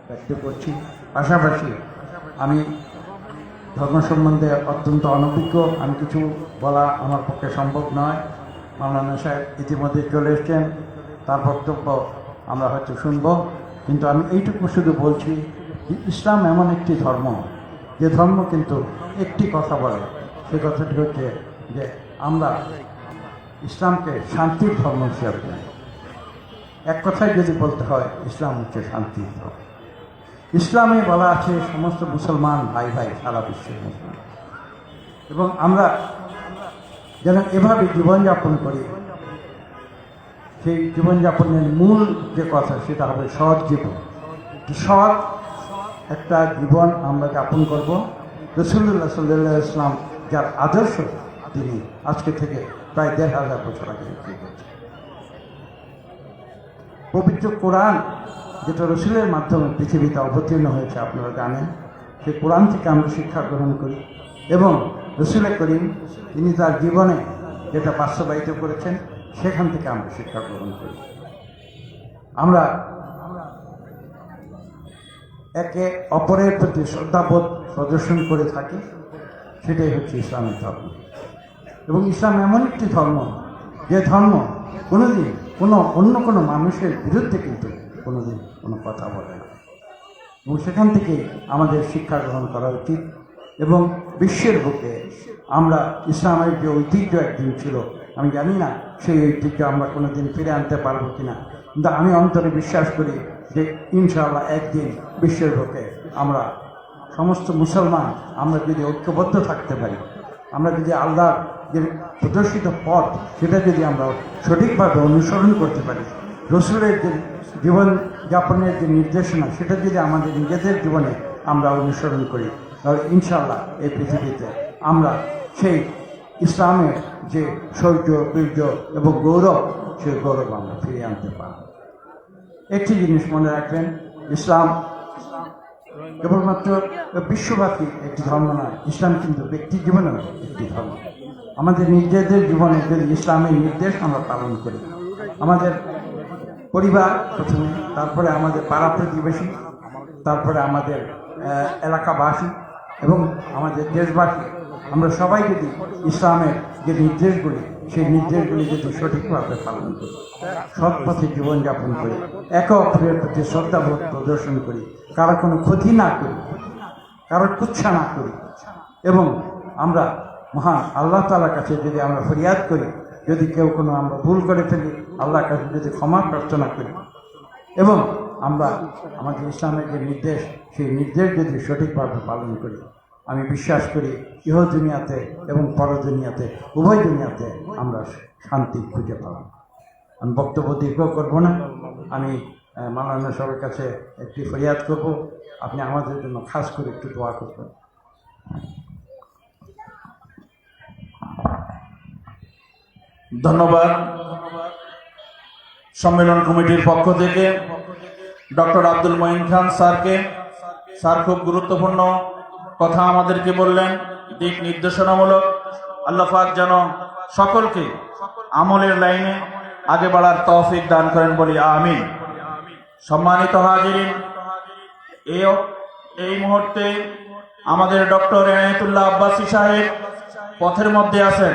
ব্যক্ত করছি। পাশাপাশি আমি ধর্ম সম্বন্ধে অত্যন্ত অনভিজ্ঞ, আমি কিছু বলা আমার পক্ষে সম্ভব নয়। মাওলানা সাহেব ইতিমধ্যে চলে এসছেন, তার বক্তব্য আমরা হয়তো শুনব, কিন্তু আমি এইটুকু শুধু বলছি যে ইসলাম এমন একটি ধর্ম যে ধর্ম কিন্তু একটি কথা বলে, সে কথাটি হচ্ছে যে আমরা ইসলামকে শান্তির ধর্ম হিসাবে জানি। এক কথায় যদি বলতে হয়, ইসলাম হচ্ছে শান্তির ধর্ম। ইসলামে বলা আছে সমস্ত মুসলমান ভাই ভাই সারা বিশ্বের মুসলমান, এবং আমরা যেন এভাবে জীবনযাপন করি, সেই জীবনযাপনের মূল যে কথা সেটা হবে সৎ জীবন। সৎ একটা জীবন আমরা যাপন করব। রাসূলুল্লাহ সাল্লাল্লাহু আলাইহি ওয়াসাল্লাম যার আদর্শ তিনি আজকে থেকে প্রায় ১,৫০০ বছর আগে তৈরি করেছেন। পবিত্র কোরআন যেটা রসুলের মাধ্যমে পৃথিবীতে অবতীর্ণ হয়েছে আপনারা জানেন, সেই কোরআন থেকে আমরা শিক্ষা গ্রহণ করি, এবং রসুল করিম তিনি তার জীবনে যেটা বাস্তবায়িত করেছেন সেখান থেকে আমরা শিক্ষা গ্রহণ করি। আমরা একে অপরের প্রতি শ্রদ্ধাবোধ প্রদর্শন করে থাকি, সেটাই হচ্ছে ইসলামের ধর্ম। এবং ইসলাম এমন একটি ধর্ম যে ধর্ম কোনোদিন অন্য কোনো মানুষের বিরুদ্ধে কিন্তু কোনোদিন কোনো কথা বলে না, এবং সেখান থেকে আমাদের শিক্ষা গ্রহণ করা উচিত। এবং বিশ্বের বুকে আমরা ইসলামের যে ঐতিহ্য একদিন ছিল, আমি জানি না সেই ঐতিহ্য আমরা কোনোদিন ফিরে আনতে পারবো কিনা, কিন্তু আমি অন্তরে বিশ্বাস করি যে ইনশাআল্লাহ একদিন বিশ্বের বুকে আমরা সমস্ত মুসলমান আমরা যদি ঐক্যবদ্ধ থাকতে পারি, আমরা যদি আল্লাহর যে প্রদর্শিত পথ সেটা যদি আমরা সঠিকভাবে অনুসরণ করতে পারি, রসুলের যে জীবনযাপনের যে নির্দেশনা সেটা যদি আমাদের নিজেদের জীবনে আমরা অনুসরণ করি, তাহলে ইনশাআল্লাহ এই পৃথিবীতে আমরা সেই ইসলামের যে শৌর্য বীর্য এবং গৌরব, সেই গৌরব আমরা ফিরিয়ে আনতে পারব। একটি জিনিস মনে রাখবেন, ইসলাম কেবলমাত্র বিশ্বব্যাপী একটি ধর্ম নয়, ইসলাম কিন্তু ব্যক্তি জীবনেও একটি ধর্ম। আমাদের নিজেদের জীবনে যদি ইসলামের নির্দেশ আমরা পালন করি, আমাদের পরিবার প্রথমে, তারপরে আমাদের পাড়া প্রতিবেশী, তারপরে আমাদের এলাকাবাসী এবং আমাদের দেশবাসী, আমরা সবাই যদি ইসলামের যে নির্দেশগুলি সেই নির্দেশগুলি যদি সঠিকভাবে পালন করি, সৎ পথে জীবনযাপন করি, একে অপরের প্রতি শ্রদ্ধাবোধ প্রদর্শন করি, কারো কোনো ক্ষতি না করি, কারোর কুচ্ছা না করি, এবং আমরা মহান আল্লাহ তাআলার কাছে যদি আমরা ফরিয়াদ করি, যদি কেউ কোনো আমরা ভুল করে ফেলি আল্লাহর কাছে যদি ক্ষমা প্রার্থনা করি, এবং আমরা আমাদের ইসলামের যে নির্দেশ সেই নির্দেশ যদি সঠিকভাবে পালন করি, আমি বিশ্বাস করি ইহ দুনিয়াতে এবং পর দুনিয়াতে উভয় দুনিয়াতে আমরা শান্তি খুঁজে পাব। আমি বক্তব্য দীর্ঘ করব না, আমি মাওলানা সাহেবের কাছে একটি ফরিয়াদ করব, আপনি আমাদের জন্য খাস করে একটু দোয়া করবেন। ধন্যবাদ। সম্মেলন কমিটির পক্ষ থেকে ডক্টর আব্দুল মঈন খান স্যারকে, স্যার খুব গুরুত্বপূর্ণ কথা আমাদেরকে বললেন, দিক নির্দেশনামূলক। আল্লাহ পাক যেন সকলকে আমলের লাইনে আগে বাড়ার তৌফিক দান করেন, বলি আমিন। সম্মানিত হাজিরিন, এই মুহূর্তে আমাদের ডক্টর এনায়েতুল্লাহ আব্বাসী সাহেব পথের মধ্যে আছেন।